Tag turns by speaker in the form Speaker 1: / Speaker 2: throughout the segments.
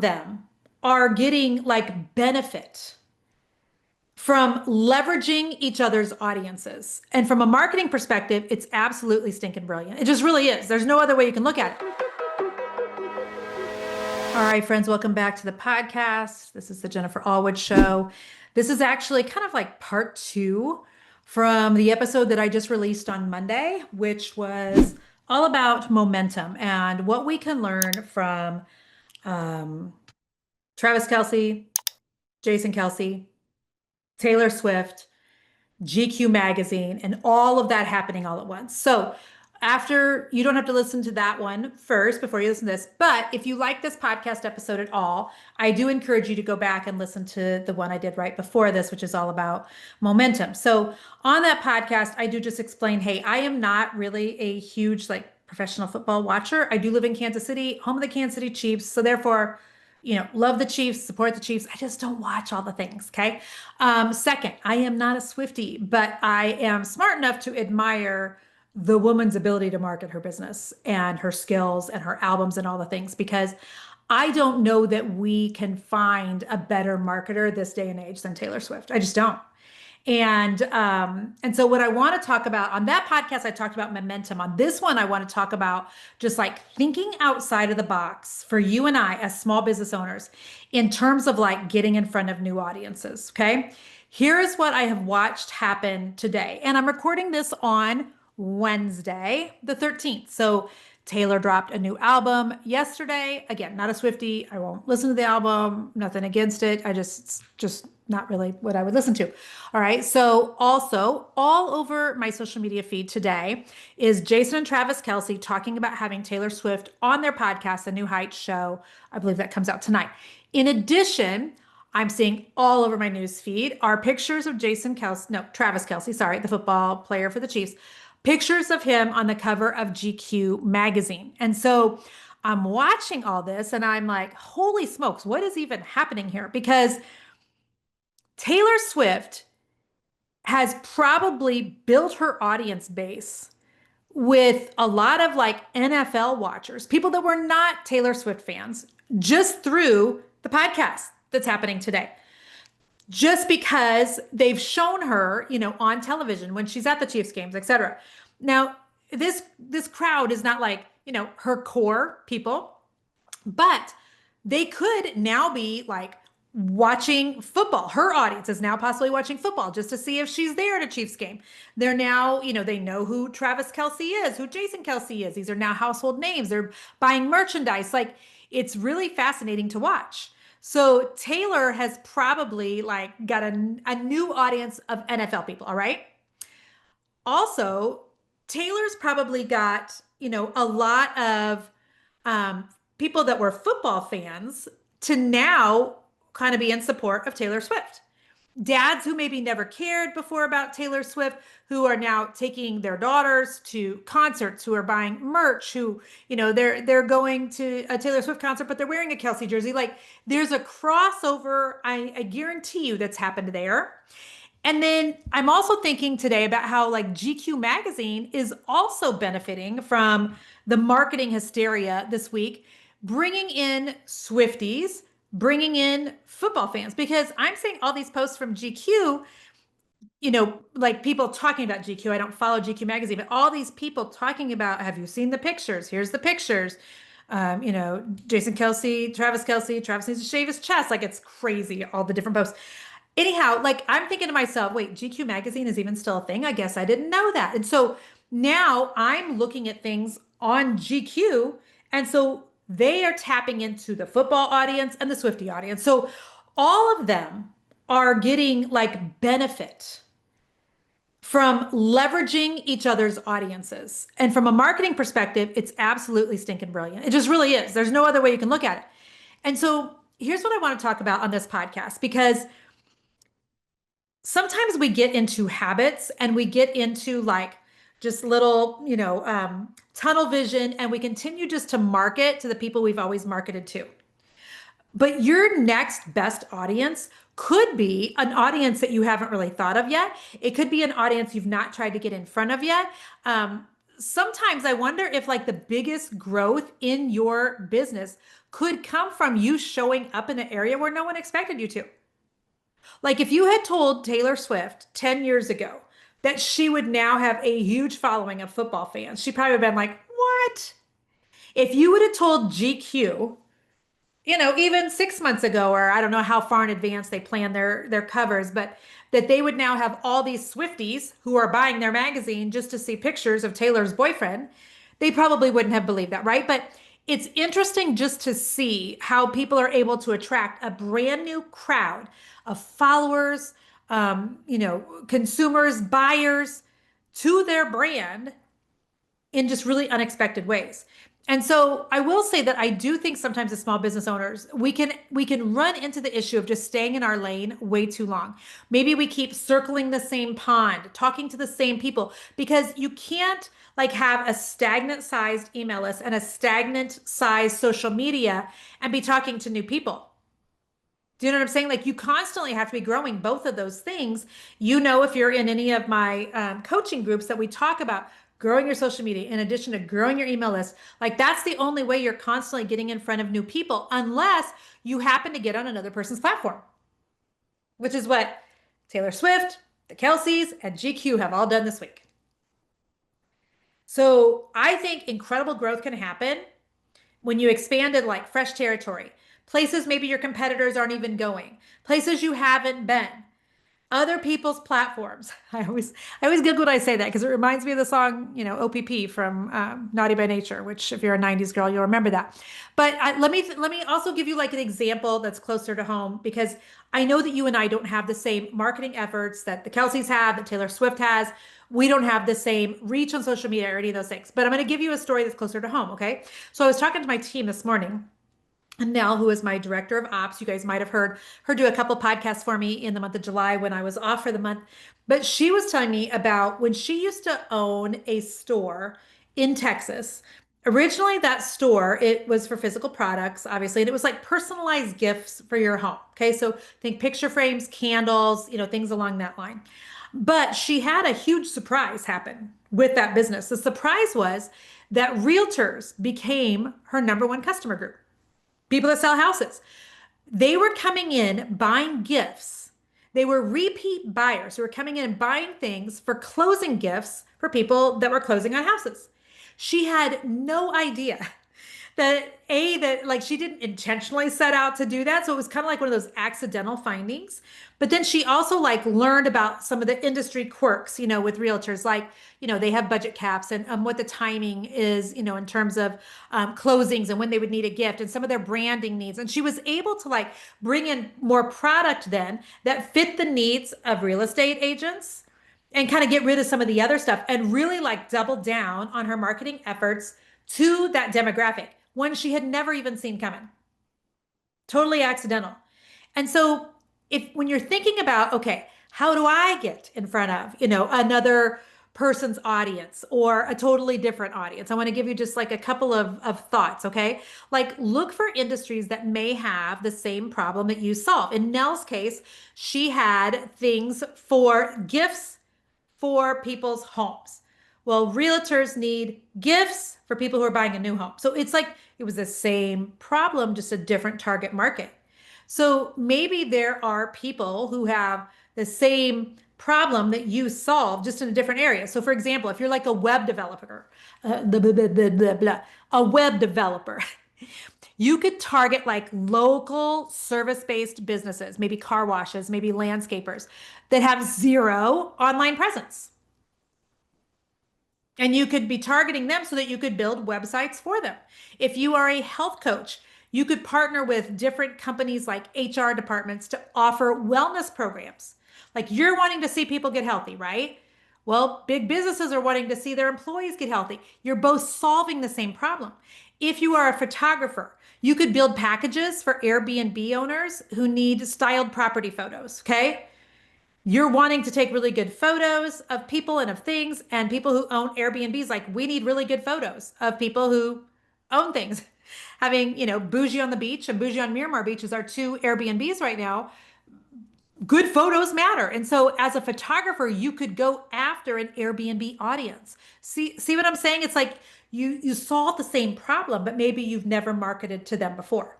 Speaker 1: of them are getting like benefit from leveraging each other's audiences. And from a marketing perspective, it's absolutely stinking brilliant. It just really is. There's no other way you can look at it. All right, friends, welcome back to the podcast. This is the Jennifer Allwood Show. This is actually kind of like part two from the episode that I just released on Monday, which was all about momentum and what we can learn from Travis Kelce, Jason Kelce, Taylor Swift, GQ magazine, and all of that happening all at once. So after, you don't have to listen to that one first before you listen to this, but if you like this podcast episode at all, I do encourage you to go back and listen to the one I did right before this, which is all about momentum. So on that podcast, I do just explain, hey, I am not really a huge like professional football watcher. I do live in Kansas City, home of the Kansas City Chiefs. So therefore, love the Chiefs, support the Chiefs. I just don't watch all the things. Okay. Second, I am not a Swiftie, but I am smart enough to admire the woman's ability to market her business and her skills and her albums and all the things, because I don't know that we can find a better marketer this day and age than Taylor Swift. I just don't. And so what I want to talk about on that podcast, I talked about momentum. On this one, I want to talk about just like thinking outside of the box for you and I as small business owners in terms of like getting in front of new audiences. Okay. Here is what I have watched happen today. And I'm recording this on Wednesday, the 13th. So Taylor dropped a new album yesterday. Again, not a Swiftie. I won't listen to the album, nothing against it. It's just not really what I would listen to. All right. So also all over my social media feed today is Jason and Travis Kelce talking about having Taylor Swift on their podcast, The New Heights show. I believe that comes out tonight. In addition, I'm seeing all over my news feed are pictures of Travis Kelce, sorry, the football player for the Chiefs, pictures of him on the cover of GQ magazine. And so I'm watching all this and I'm like, holy smokes, what is even happening here? Because Taylor Swift has probably built her audience base with a lot of like NFL watchers, people that were not Taylor Swift fans, just through the podcast that's happening today. Just because they've shown her, on television when she's at the Chiefs games, etc. Now, this crowd is not like, her core people, but they could now be like watching football. Her audience is now possibly watching football just to see if she's there at a Chiefs game. They're now, they know who Travis Kelce is, who Jason Kelce is. These are now household names. They're buying merchandise. Like, it's really fascinating to watch. So Taylor has probably like got a new audience of NFL people. All right. Also, Taylor's probably got, a lot of people that were football fans to now kind of be in support of Taylor Swift. Dads who maybe never cared before about Taylor Swift, who are now taking their daughters to concerts, who are buying merch, who, they're going to a Taylor Swift concert, but they're wearing a Kelce jersey. Like, there's a crossover, I guarantee you, that's happened there. And then I'm also thinking today about how like GQ magazine is also benefiting from the marketing hysteria this week, bringing in Swifties, bringing in football fans, because I'm seeing all these posts from GQ, like people talking about GQ. I don't follow GQ magazine, but all these people talking about, have you seen the pictures? Here's the pictures. Jason Kelce, Travis needs to shave his chest. Like, it's crazy, all the different posts. Anyhow, like, I'm thinking to myself, wait, GQ magazine is even still a thing? I guess I didn't know that. And so now I'm looking at things on GQ. And so they are tapping into the football audience and the Swiftie audience. So all of them are getting like benefit from leveraging each other's audiences. And from a marketing perspective, it's absolutely stinking brilliant. It just really is. There's no other way you can look at it. And so here's what I want to talk about on this podcast, because sometimes we get into habits and we get into like just little, tunnel vision, and we continue just to market to the people we've always marketed to. But your next best audience could be an audience that you haven't really thought of yet. It could be an audience you've not tried to get in front of yet. sometimes I wonder if like the biggest growth in your business could come from you showing up in an area where no one expected you to. Like if you had told Taylor Swift 10 years ago that she would now have a huge following of football fans, she probably would have been like, what? If you would have told GQ, even 6 months ago, or I don't know how far in advance they plan their covers, but that they would now have all these Swifties who are buying their magazine just to see pictures of Taylor's boyfriend, they probably wouldn't have believed that, right? But it's interesting just to see how people are able to attract a brand new crowd of followers, consumers, buyers to their brand in just really unexpected ways. And so I will say that I do think sometimes as small business owners, we can run into the issue of just staying in our lane way too long. Maybe we keep circling the same pond, talking to the same people, because you can't like have a stagnant sized email list and a stagnant sized social media and be talking to new people. Do you know what I'm saying? Like you constantly have to be growing both of those things. If you're in any of my coaching groups that we talk about growing your social media in addition to growing your email list, like that's the only way you're constantly getting in front of new people, unless you happen to get on another person's platform, which is what Taylor Swift, the Kelseys, and GQ have all done this week. So I think incredible growth can happen when you expand in like fresh territory, places maybe your competitors aren't even going, places you haven't been, other people's platforms. I always giggle when I say that because it reminds me of the song, OPP from Naughty by Nature, which if you're a 90s girl, you'll remember that. But let me also give you like an example that's closer to home because I know that you and I don't have the same marketing efforts that the Kelseys have, that Taylor Swift has. We don't have the same reach on social media or any of those things. But I'm going to give you a story that's closer to home, okay? So I was talking to my team this morning. And Nell, who is my director of ops, you guys might have heard her do a couple podcasts for me in the month of July when I was off for the month. But she was telling me about when she used to own a store in Texas. Originally, that store, it was for physical products, obviously, and it was like personalized gifts for your home. Okay, so think picture frames, candles, things along that line. But she had a huge surprise happen with that business. The surprise was that realtors became her number one customer group, people that sell houses. They were coming in buying gifts. They were repeat buyers who were coming in and buying things for closing gifts for people that were closing on houses. She had no idea that like she didn't intentionally set out to do that. So it was kind of like one of those accidental findings. But then she also like learned about some of the industry quirks, with realtors, like, they have budget caps and what the timing is, in terms of closings and when they would need a gift and some of their branding needs. And she was able to like bring in more product then that fit the needs of real estate agents and kind of get rid of some of the other stuff and really like double down on her marketing efforts to that demographic, one she had never even seen coming. Totally accidental. And so if when you're thinking about, okay, how do I get in front of, another person's audience or a totally different audience? I want to give you just like a couple of thoughts, okay? Like look for industries that may have the same problem that you solve. In Nell's case, she had things for gifts for people's homes. Well, realtors need gifts for people who are buying a new home. So it's like it was the same problem, just a different target market. So maybe there are people who have the same problem that you solve just in a different area. So for example, if you're like a web developer, a web developer, you could target like local service-based businesses, maybe car washes, maybe landscapers that have zero online presence. And you could be targeting them so that you could build websites for them. If you are a health coach, you could partner with different companies like HR departments to offer wellness programs. Like you're wanting to see people get healthy, right? Well, big businesses are wanting to see their employees get healthy. You're both solving the same problem. If you are a photographer, you could build packages for Airbnb owners who need styled property photos, okay? You're wanting to take really good photos of people and of things, and people who own Airbnbs, like we need really good photos of people who own things. Having, Bougie on the Beach and Bougie on Miramar Beach is our two Airbnbs right now. Good photos matter. And so as a photographer, you could go after an Airbnb audience. See what I'm saying? It's like you solve the same problem, but maybe you've never marketed to them before.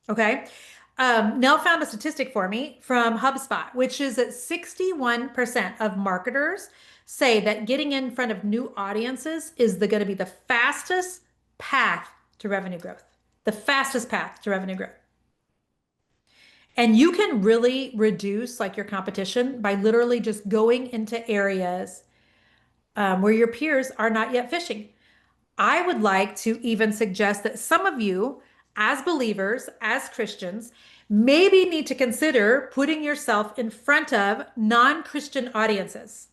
Speaker 1: Okay. Nell found a statistic for me from HubSpot, which is that 61% of marketers say that getting in front of new audiences is going to be the fastest path to revenue growth. The fastest path to revenue growth. And you can really reduce like your competition by literally just going into areas where your peers are not yet fishing. I would like to even suggest that some of you, as believers, as Christians, maybe need to consider putting yourself in front of non-Christian audiences.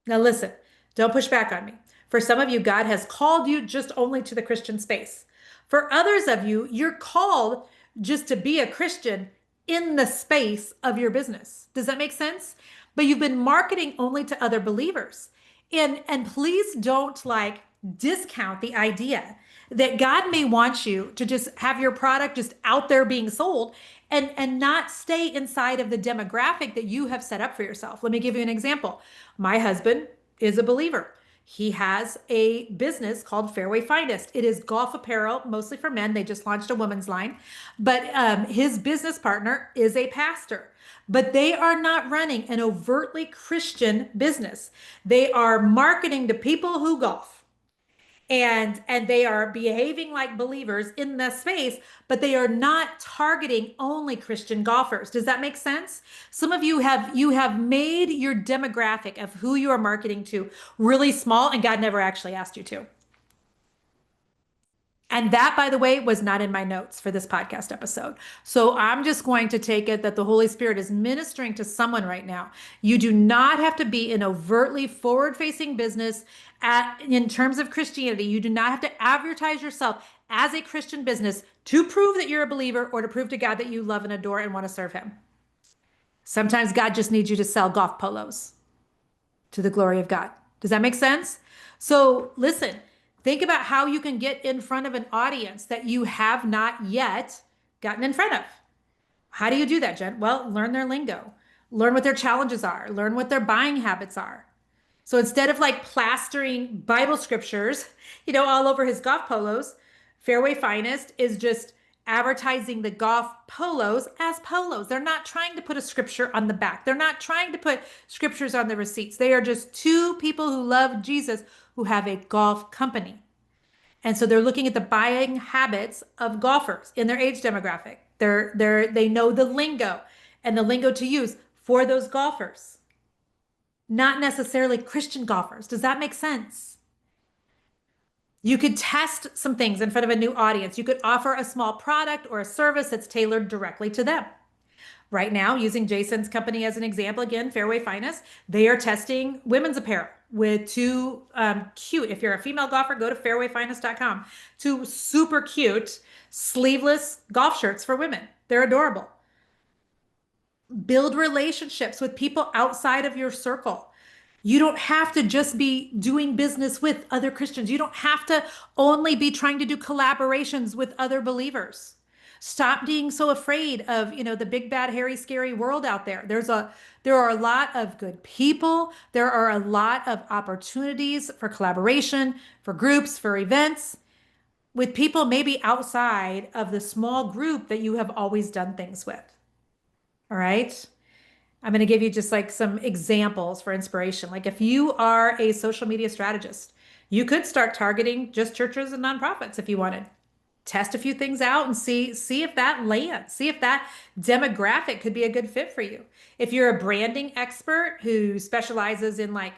Speaker 1: Now, listen, don't push back on me. For some of you, God has called you just only to the Christian space. For others of you, you're called just to be a Christian in the space of your business. Does that make sense? But you've been marketing only to other believers. And please don't like discount the idea that God may want you to just have your product just out there being sold and not stay inside of the demographic that you have set up for yourself. Let me give you an example. My husband is a believer. He has a business called Fairway Finest. It is golf apparel, mostly for men. They just launched a women's line. But his business partner is a pastor. But they are not running an overtly Christian business. They are marketing to people who golf and they are behaving like believers in the space, but they are not targeting only Christian golfers. Does that make sense? Some of you have made your demographic of who you are marketing to really small, and God never actually asked you to. And that, by the way, was not in my notes for this podcast episode. So I'm just going to take it that the Holy Spirit is ministering to someone right now. You do not have to be an overtly forward-facing business in terms of Christianity. You do not have to advertise yourself as a Christian business to prove that you're a believer or to prove to God that you love and adore and want to serve him. Sometimes God just needs you to sell golf polos to the glory of God. Does that make sense? So listen, think about how you can get in front of an audience that you have not yet gotten in front of. How do you do that, Jen? Well, learn their lingo, learn what their challenges are, learn what their buying habits are. So instead of like plastering Bible scriptures, all over his golf polos, Fairway Finest is just advertising the golf polos as polos. They're not trying to put a scripture on the back. They're not trying to put scriptures on the receipts. They are just two people who love Jesus who have a golf company. And so they're looking at the buying habits of golfers in their age demographic. They know the lingo and the lingo to use for those golfers, not necessarily Christian golfers. Does that make sense? You could test some things in front of a new audience. You could offer a small product or a service that's tailored directly to them. Right now, using Jason's company as an example, again, Fairway Finest, they are testing women's apparel with two cute, if you're a female golfer, go to fairwayfinest.com, two super cute sleeveless golf shirts for women. They're adorable. Build relationships with people outside of your circle. You don't have to just be doing business with other Christians. You don't have to only be trying to do collaborations with other believers. Stop being so afraid of, the big bad hairy scary world out there. There are a lot of good people. There are a lot of opportunities for collaboration, for groups, for events with people maybe outside of the small group that you have always done things with. All right? I'm going to give you just like some examples for inspiration. Like if you are a social media strategist, you could start targeting just churches and nonprofits if you wanted. Test a few things out and see if that lands. See if that demographic could be a good fit for you. If you're a branding expert who specializes in like,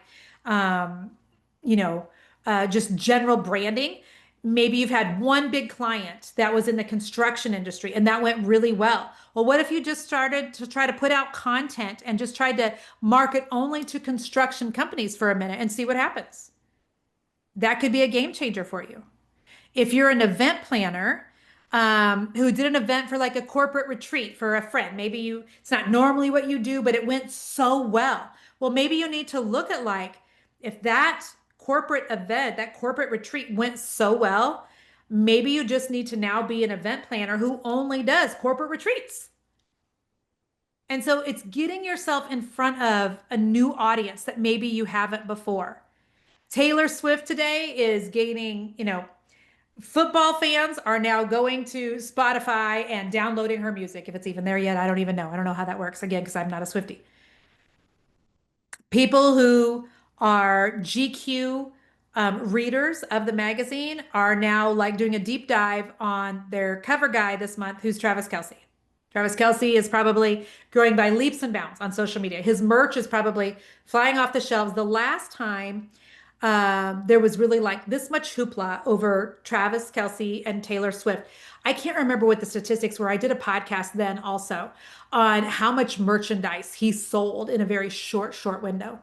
Speaker 1: just general branding, maybe you've had one big client that was in the construction industry and that went really well. Well, what if you just started to try to put out content and just tried to market only to construction companies for a minute and see what happens? That could be a game changer for you. If you're an event planner who did an event for like a corporate retreat for a friend, it's not normally what you do, but it went so well. Well, maybe you need to look at like, if that corporate event, that corporate retreat went so well, maybe you just need to now be an event planner who only does corporate retreats. And so it's getting yourself in front of a new audience that maybe you haven't before. Taylor Swift today is gaining, football fans are now going to Spotify and downloading her music. If it's even there yet, I don't even know. I don't know how that works again because I'm not a Swiftie. People who are GQ readers of the magazine are now like doing a deep dive on their cover guy this month, who's Travis Kelce. Travis Kelce is probably growing by leaps and bounds on social media. His merch is probably flying off the shelves. The last time there was really like this much hoopla over Travis Kelce and Taylor Swift. I can't remember what the statistics were. I did a podcast then also on how much merchandise he sold in a very short window.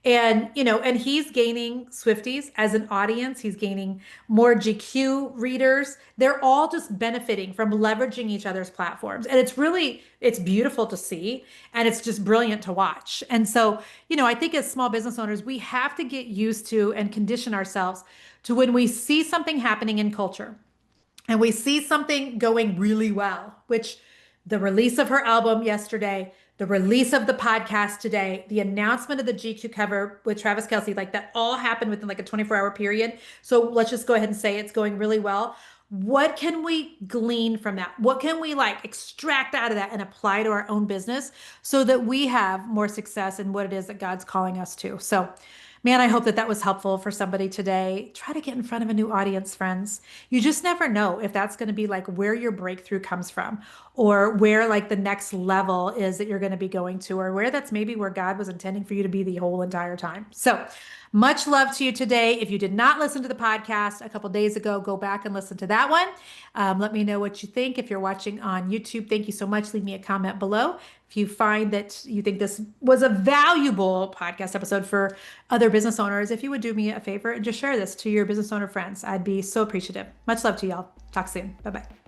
Speaker 1: And, and he's gaining Swifties as an audience. He's gaining more GQ readers. They're all just benefiting from leveraging each other's platforms. And it's beautiful to see. And it's just brilliant to watch. And so, I think as small business owners, we have to get used to and condition ourselves to when we see something happening in culture and we see something going really well, which the release of her album yesterday, the release of the podcast today, the announcement of the GQ cover with Travis Kelce, like that all happened within like a 24-hour period. So let's just go ahead and say it's going really well. What can we glean from that? What can we like extract out of that and apply to our own business so that we have more success in what it is that God's calling us to? So, man, I hope that that was helpful for somebody today. Try to get in front of a new audience, friends. You just never know if that's going to be like where your breakthrough comes from or where like the next level is that you're going to be going to or where that's maybe where God was intending for you to be the whole entire time. So much love to you today. If you did not listen to the podcast a couple days ago, go back and listen to that one. Let me know what you think. If you're watching on YouTube, thank you so much. Leave me a comment below. If you find that you think this was a valuable podcast episode for other business owners, if you would do me a favor and just share this to your business owner friends, I'd be so appreciative. Much love to y'all. Talk soon. Bye-bye.